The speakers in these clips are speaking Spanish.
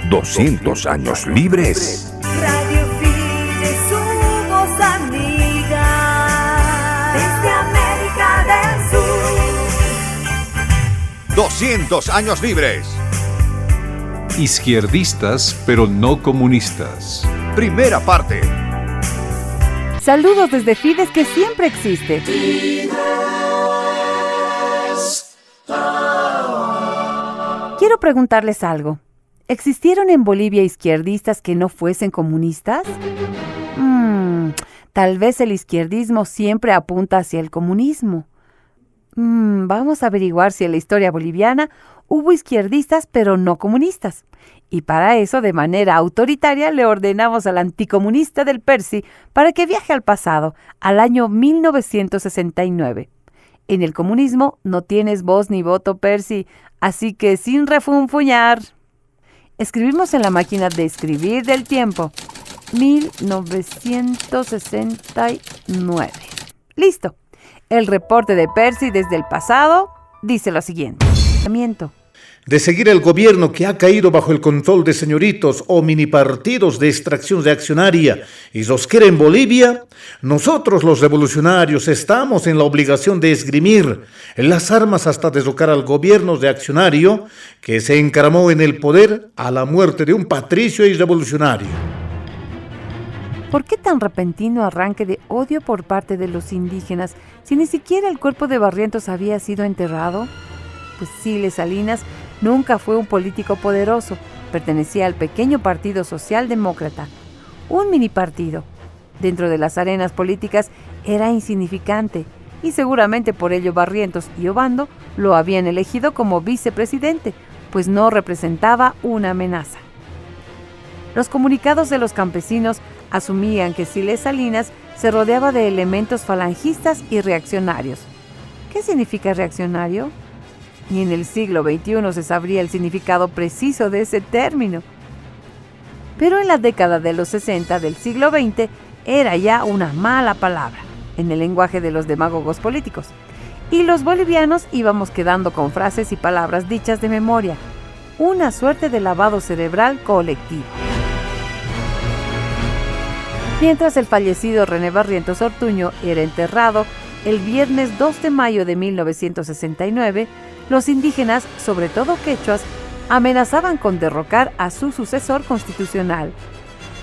200 años libres. Radio Fides, su voz amiga, desde América del Sur. 200 años libres. Izquierdistas, pero no comunistas. Primera parte. Saludos desde Fides, que siempre existe. Quiero preguntarles algo. ¿Existieron en Bolivia izquierdistas que no fuesen comunistas? Tal vez el izquierdismo siempre apunta hacia el comunismo. Vamos a averiguar si en la historia boliviana hubo izquierdistas pero no comunistas. Y para eso, de manera autoritaria, le ordenamos al anticomunista del Percy para que viaje al pasado, al año 1969. En el comunismo no tienes voz ni voto, Percy, así que sin refunfuñar. Escribimos en la máquina de escribir del tiempo. 1969. Listo. El reporte de Percy desde el pasado dice lo siguiente. De seguir el gobierno que ha caído bajo el control de señoritos o minipartidos de extracción reaccionaria y rosquera en Bolivia, nosotros los revolucionarios estamos en la obligación de esgrimir las armas hasta derrocar al gobierno reaccionario que se encaramó en el poder a la muerte de un patricio y revolucionario. ¿Por qué tan repentino arranque de odio por parte de los indígenas si ni siquiera el cuerpo de Barrientos había sido enterrado? Pues Siles Salinas nunca fue un político poderoso, pertenecía al pequeño Partido Socialdemócrata, un mini partido. Dentro de las arenas políticas era insignificante y seguramente por ello Barrientos y Obando lo habían elegido como vicepresidente, pues no representaba una amenaza. Los comunicados de los campesinos asumían que Siles Salinas se rodeaba de elementos falangistas y reaccionarios. ¿Qué significa reaccionario? Ni en el siglo XXI se sabría el significado preciso de ese término. Pero en la década de los 60 del siglo XX era ya una mala palabra en el lenguaje de los demagogos políticos. Y los bolivianos íbamos quedando con frases y palabras dichas de memoria. Una suerte de lavado cerebral colectivo. Mientras el fallecido René Barrientos Ortuño era enterrado el viernes 2 de mayo de 1969, los indígenas, sobre todo quechuas, amenazaban con derrocar a su sucesor constitucional.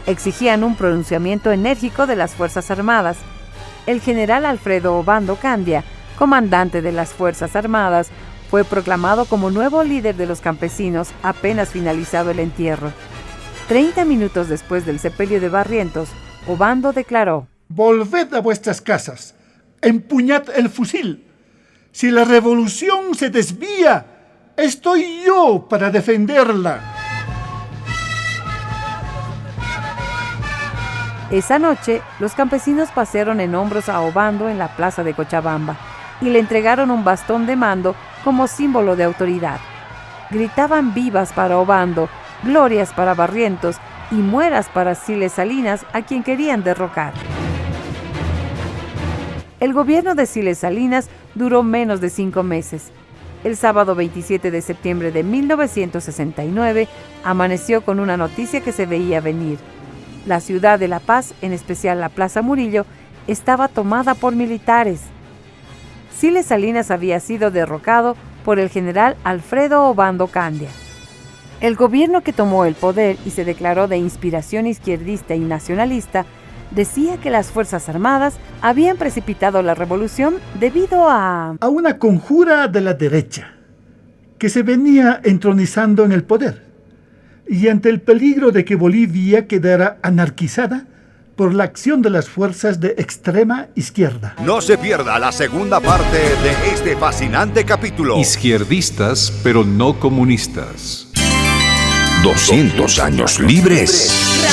Exigían un pronunciamiento enérgico de las Fuerzas Armadas. El general Alfredo Obando Candia, comandante de las Fuerzas Armadas, fue proclamado como nuevo líder de los campesinos apenas finalizado el entierro. 30 minutos después del sepelio de Barrientos, Obando declaró: «Volved a vuestras casas, empuñad el fusil. Si la revolución se desvía, estoy yo para defenderla». Esa noche, los campesinos pasearon en hombros a Obando en la plaza de Cochabamba y le entregaron un bastón de mando como símbolo de autoridad. Gritaban vivas para Obando, glorias para Barrientos y mueras para Siles Salinas, a quien querían derrocar. El gobierno de Siles Salinas duró menos de 5 meses. El sábado 27 de septiembre de 1969 amaneció con una noticia que se veía venir. La ciudad de La Paz, en especial la Plaza Murillo, estaba tomada por militares. Siles Salinas había sido derrocado por el general Alfredo Obando Candia. El gobierno que tomó el poder y se declaró de inspiración izquierdista y nacionalista decía que las Fuerzas Armadas habían precipitado la revolución debido a una conjura de la derecha que se venía entronizando en el poder y ante el peligro de que Bolivia quedara anarquizada por la acción de las fuerzas de extrema izquierda. No se pierda la segunda parte de este fascinante capítulo. Izquierdistas, pero no comunistas. 200 años libres.